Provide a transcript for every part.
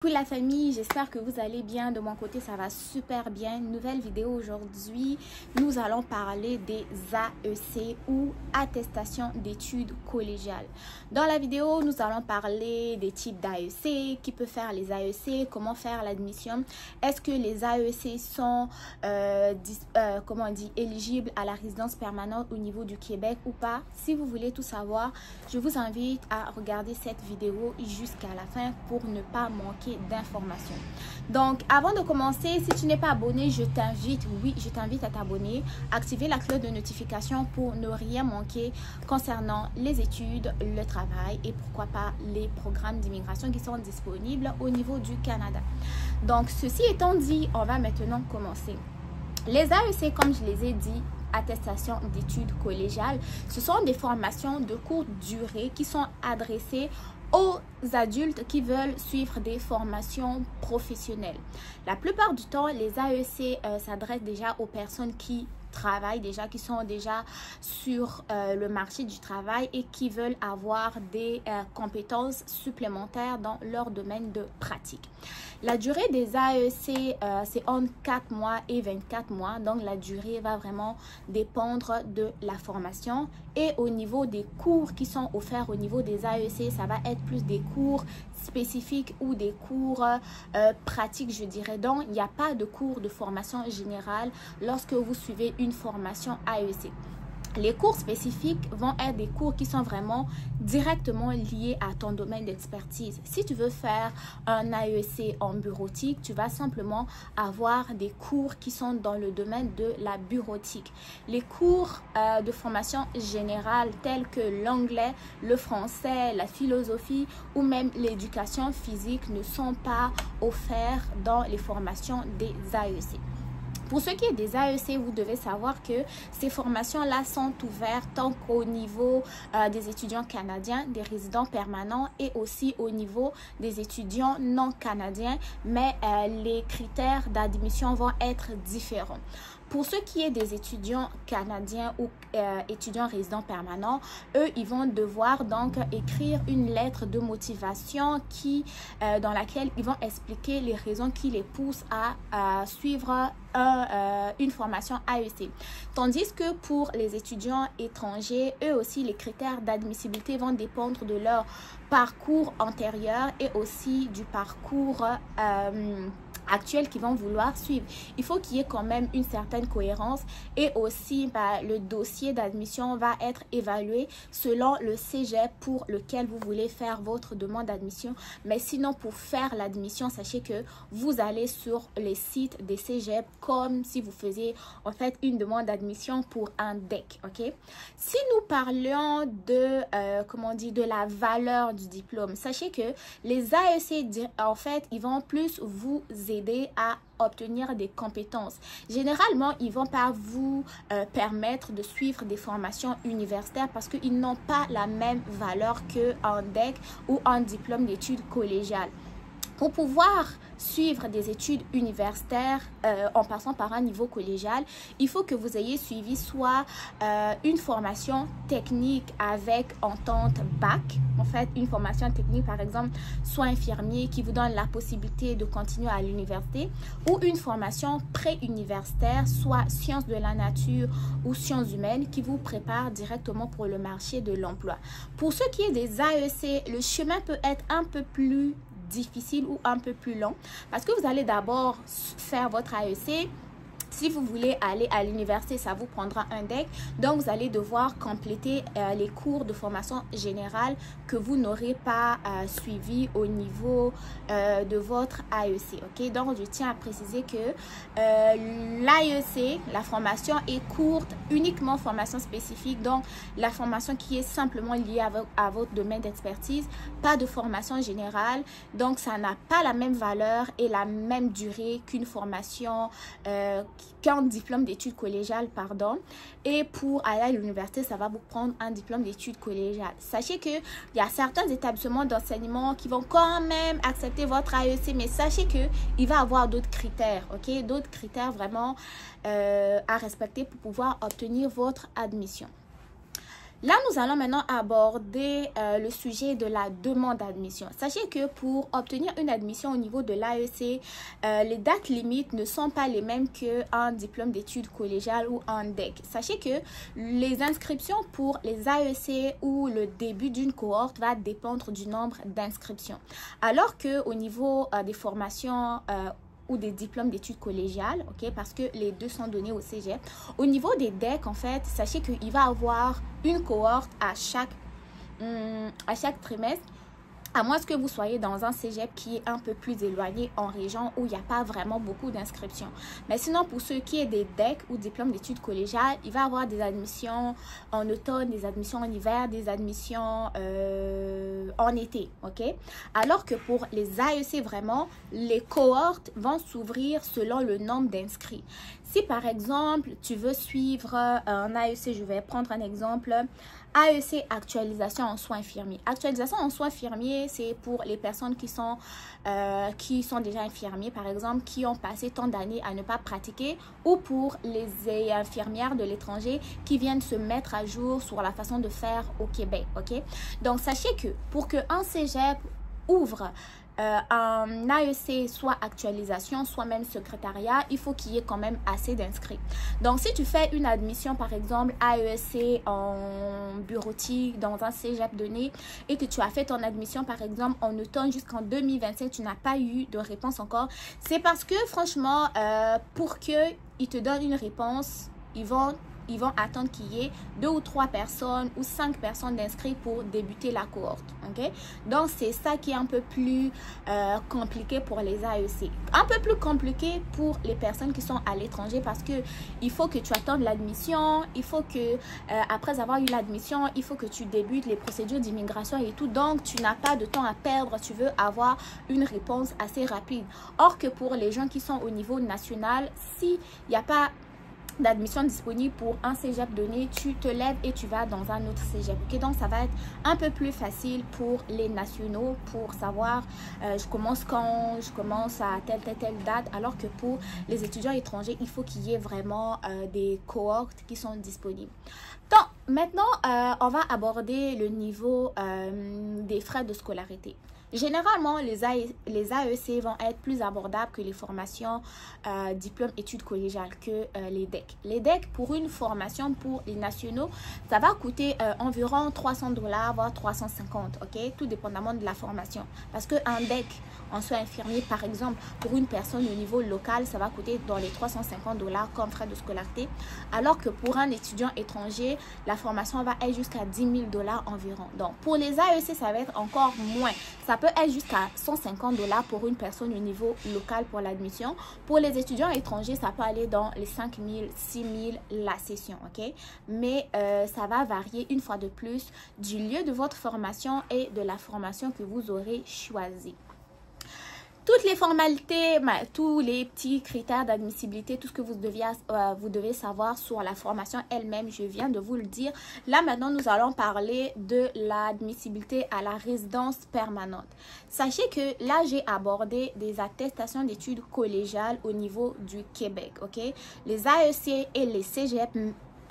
Coucou la famille, j'espère que vous allez bien. De mon côté, ça va super bien. Nouvelle vidéo aujourd'hui. Nous allons parler des AEC ou attestations d'études collégiales. Dans la vidéo, nous allons parler des types d'AEC, qui peut faire les AEC, comment faire l'admission. Est-ce que les AEC sont éligibles à la résidence permanente au niveau du Québec ou pas? Si vous voulez tout savoir, je vous invite à regarder cette vidéo jusqu'à la fin pour ne pas manquer d'informations. Donc avant de commencer, si tu n'es pas abonné, je t'invite à t'abonner, activer la cloche de notification pour ne rien manquer concernant les études, le travail et pourquoi pas les programmes d'immigration qui sont disponibles au niveau du Canada. Donc ceci étant dit, on va maintenant commencer. Les AEC, comme je les ai dit, attestation d'études collégiales, ce sont des formations de courte durée qui sont adressées aux adultes qui veulent suivre des formations professionnelles. La plupart du temps, les AEC s'adressent déjà aux personnes qui travaillent déjà, qui sont déjà sur le marché du travail et qui veulent avoir des compétences supplémentaires dans leur domaine de pratique. La durée des AEC, c'est entre 4 mois et 24 mois. Donc, la durée va vraiment dépendre de la formation. Et au niveau des cours qui sont offerts au niveau des AEC, ça va être plus des cours spécifiques ou des cours pratiques, je dirais. Donc, il n'y a pas de cours de formation générale lorsque vous suivez une formation AEC. Les cours spécifiques vont être des cours qui sont vraiment directement liés à ton domaine d'expertise. Si tu veux faire un AEC en bureautique, tu vas simplement avoir des cours qui sont dans le domaine de la bureautique. Les cours de formation générale tels que l'anglais, le français, la philosophie ou même l'éducation physique ne sont pas offerts dans les formations des AEC. Pour ce qui est des AEC, vous devez savoir que ces formations-là sont ouvertes tant qu'au niveau des étudiants canadiens, des résidents permanents et aussi au niveau des étudiants non canadiens, mais les critères d'admission vont être différents. Pour ce qui est des étudiants canadiens ou étudiants résidents permanents, eux, ils vont devoir donc écrire une lettre de motivation dans laquelle ils vont expliquer les raisons qui les poussent à suivre une formation AEC. Tandis que pour les étudiants étrangers, eux aussi, les critères d'admissibilité vont dépendre de leur parcours antérieur et aussi du parcours actuels qu'ils vont vouloir suivre. Il faut qu'il y ait quand même une certaine cohérence et aussi le dossier d'admission va être évalué selon le cégep pour lequel vous voulez faire votre demande d'admission. Mais sinon, pour faire l'admission, sachez que vous allez sur les sites des cégeps comme si vous faisiez en fait une demande d'admission pour un DEC. Ok? Si nous parlions de la valeur du diplôme, sachez que les AEC, en fait, ils vont plus vous aider à obtenir des compétences. Généralement, ils ne vont pas vous permettre de suivre des formations universitaires parce qu'ils n'ont pas la même valeur qu'un DEC ou un diplôme d'études collégiales. Pour pouvoir suivre des études universitaires en passant par un niveau collégial, il faut que vous ayez suivi soit une formation technique avec entente bac, en fait une formation technique par exemple, soit infirmier qui vous donne la possibilité de continuer à l'université, ou une formation pré-universitaire, soit sciences de la nature ou sciences humaines qui vous prépare directement pour le marché de l'emploi. Pour ce qui est des AEC, le chemin peut être un peu plus difficile ou un peu plus long parce que vous allez d'abord faire votre AEC. Si vous voulez aller à l'université, ça vous prendra un DEC. Donc, vous allez devoir compléter les cours de formation générale que vous n'aurez pas suivi au niveau de votre AEC. Ok? Donc, je tiens à préciser que l'AEC, la formation est courte, uniquement formation spécifique. Donc, la formation qui est simplement liée à votre domaine d'expertise, pas de formation générale. Donc, ça n'a pas la même valeur et la même durée qu'une formation qu'un diplôme d'études collégiales, pardon. Et pour aller à l'université, ça va vous prendre un diplôme d'études collégiales. Sachez qu'il y a certains établissements d'enseignement qui vont quand même accepter votre AEC, mais sachez qu'il va y avoir d'autres critères, ok? D'autres critères vraiment à respecter pour pouvoir obtenir votre admission. Là, nous allons maintenant aborder le sujet de la demande d'admission. Sachez que pour obtenir une admission au niveau de l'AEC, les dates limites ne sont pas les mêmes qu'un diplôme d'études collégiales ou un DEC. Sachez que les inscriptions pour les AEC ou le début d'une cohorte va dépendre du nombre d'inscriptions. Alors qu'au niveau des formations ou des diplômes d'études collégiales, ok, parce que les deux sont donnés au cégep. Au niveau des DEC, en fait, sachez qu'il va y avoir une cohorte à chaque trimestre, à moins que vous soyez dans un cégep qui est un peu plus éloigné en région où il n'y a pas vraiment beaucoup d'inscriptions. Mais sinon, pour ceux qui est des DEC ou diplômes d'études collégiales, il va y avoir des admissions en automne, des admissions en hiver, des admissions en été, ok? Alors que pour les AEC, vraiment, les cohortes vont s'ouvrir selon le nombre d'inscrits. Si par exemple, tu veux suivre un AEC, je vais prendre un exemple, AEC actualisation en soins infirmiers. Actualisation en soins infirmiers, c'est pour les personnes qui sont déjà infirmiers, par exemple, qui ont passé tant d'années à ne pas pratiquer, ou pour les infirmières de l'étranger qui viennent se mettre à jour sur la façon de faire au Québec, ok? Donc, sachez que pour qu'un cégep ouvre un AEC, soit actualisation, soit même secrétariat, il faut qu'il y ait quand même assez d'inscrits. Donc, si tu fais une admission, par exemple, AEC en bureautique dans un cégep donné et que tu as fait ton admission, par exemple, en automne jusqu'en 2025, tu n'as pas eu de réponse encore, c'est parce que, franchement, pour qu'ils te donnent une réponse, ils vont attendre qu'il y ait 2 ou 3 personnes ou 5 personnes d'inscrits pour débuter la cohorte. Okay? Donc, c'est ça qui est un peu plus compliqué pour les AEC. Un peu plus compliqué pour les personnes qui sont à l'étranger parce que il faut que tu attendes l'admission. Il faut que, après avoir eu l'admission, il faut que tu débutes les procédures d'immigration et tout. Donc, tu n'as pas de temps à perdre. Tu veux avoir une réponse assez rapide. Or que pour les gens qui sont au niveau national, s'il n'y a pas d'admission disponible pour un cégep donné, tu te lèves et tu vas dans un autre cégep. Okay? Donc, ça va être un peu plus facile pour les nationaux pour savoir je commence quand, je commence à telle date, alors que pour les étudiants étrangers, il faut qu'il y ait vraiment des cohortes qui sont disponibles. Donc, maintenant, on va aborder le niveau des frais de scolarité. Généralement, les AEC vont être plus abordables que les formations diplôme études collégiales que les DEC. Les DEC, pour une formation pour les nationaux, ça va coûter environ 300 $, voire 350, ok? Tout dépendamment de la formation. Parce qu'un DEC en soins infirmiers, par exemple, pour une personne au niveau local, ça va coûter dans les 350 $ comme frais de scolarité. Alors que pour un étudiant étranger, la formation va être jusqu'à 10 000 $ environ. Donc, pour les AEC, ça va être encore moins. Ça peut être jusqu'à 150 $ pour une personne au niveau local pour l'admission. Pour les étudiants étrangers, ça peut aller dans les 5 000, 6 000 la session, ok? Mais ça va varier une fois de plus du lieu de votre formation et de la formation que vous aurez choisie. Toutes les formalités, tous les petits critères d'admissibilité, tout ce que vous devez savoir sur la formation elle-même, je viens de vous le dire. Là, maintenant, nous allons parler de l'admissibilité à la résidence permanente. Sachez que là, j'ai abordé des attestations d'études collégiales au niveau du Québec, ok? Les AEC et les cégep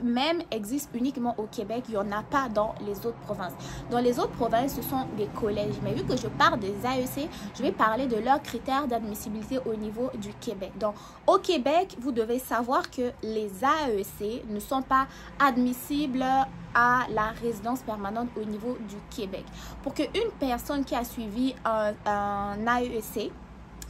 même existe uniquement au Québec, il n'y en a pas dans les autres provinces. Dans les autres provinces, ce sont des collèges. Mais vu que je parle des AEC, je vais parler de leurs critères d'admissibilité au niveau du Québec. Donc, au Québec, vous devez savoir que les AEC ne sont pas admissibles à la résidence permanente au niveau du Québec. Pour qu'une personne qui a suivi un AEC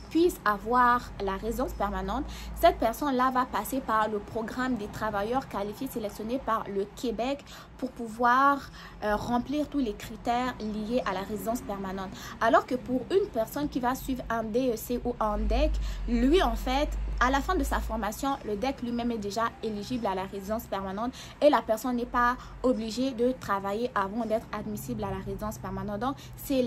puisse avoir la résidence permanente, cette personne-là va passer par le programme des travailleurs qualifiés sélectionnés par le Québec pour pouvoir remplir tous les critères liés à la résidence permanente. Alors que pour une personne qui va suivre un DEC ou un DEC, lui, en fait, à la fin de sa formation, le DEC lui-même est déjà éligible à la résidence permanente et la personne n'est pas obligée de travailler avant d'être admissible à la résidence permanente. Donc, c'est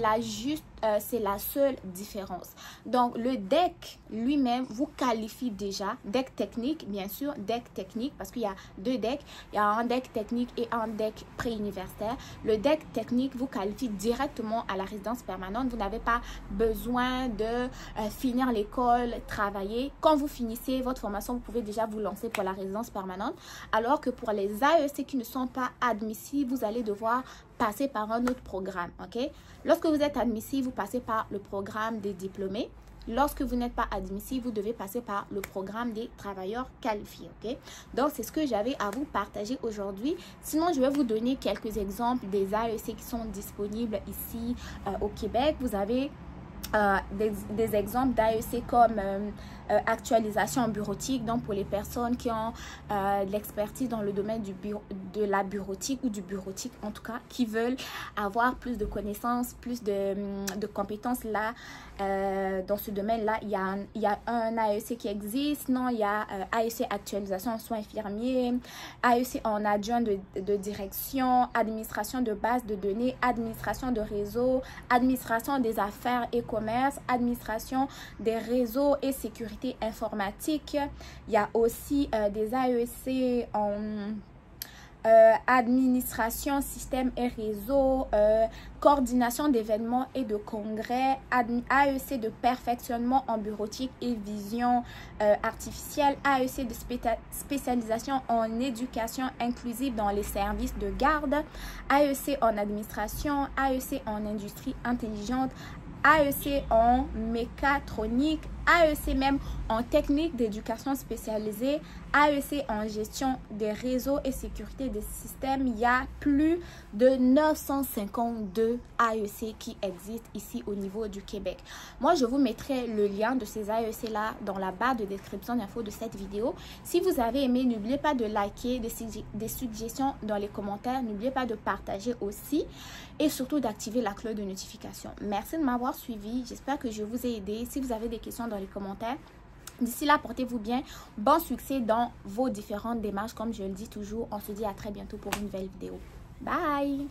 c'est la seule différence. Donc, le DEC lui-même vous qualifie déjà, DEC technique, bien sûr, DEC technique, parce qu'il y a deux DEC, il y a un DEC technique et un DEC préuniversitaire. Le DEC technique vous qualifie directement à la résidence permanente. Vous n'avez pas besoin de finir l'école, travailler. Quand vous finissez votre formation, vous pouvez déjà vous lancer pour la résidence permanente. Alors que pour les AEC qui ne sont pas admissibles, vous allez devoir passer par un autre programme, ok? Lorsque vous êtes admissible, vous passez par le programme des diplômés. Lorsque vous n'êtes pas admissible, vous devez passer par le programme des travailleurs qualifiés, ok? Donc, c'est ce que j'avais à vous partager aujourd'hui. Sinon, je vais vous donner quelques exemples des AEC qui sont disponibles ici au Québec. Vous avez des exemples d'AEC comme actualisation bureautique, donc pour les personnes qui ont de l'expertise dans le domaine de la bureautique ou du bureautique en tout cas, qui veulent avoir plus de connaissances, plus de compétences là, dans ce domaine-là. Il y a un AEC qui existe, sinon il y a AEC actualisation en soins infirmiers, AEC en adjoint de direction, administration de base de données, administration de réseau, administration des affaires et commerce, administration des réseaux et sécurité informatique. Il y a aussi des AEC en administration, système et réseau, coordination d'événements et de congrès, AEC de perfectionnement en bureautique et vision artificielle, AEC de spécialisation en éducation inclusive dans les services de garde, AEC en administration, AEC en industrie intelligente, AEC en mécatronique, AEC même en technique d'éducation spécialisée, AEC en gestion des réseaux et sécurité des systèmes. Il y a plus de 952 AEC qui existent ici au niveau du Québec. Moi, je vous mettrai le lien de ces AEC-là dans la barre de description d'infos de cette vidéo. Si vous avez aimé, n'oubliez pas de liker, des suggestions dans les commentaires. N'oubliez pas de partager aussi et surtout d'activer la cloche de notification. Merci de m'avoir suivi. J'espère que je vous ai aidé. Si vous avez des questions dans les commentaires, d'ici là, portez-vous bien. Bon succès dans vos différentes démarches. Comme je le dis toujours, on se dit à très bientôt pour une nouvelle vidéo. Bye!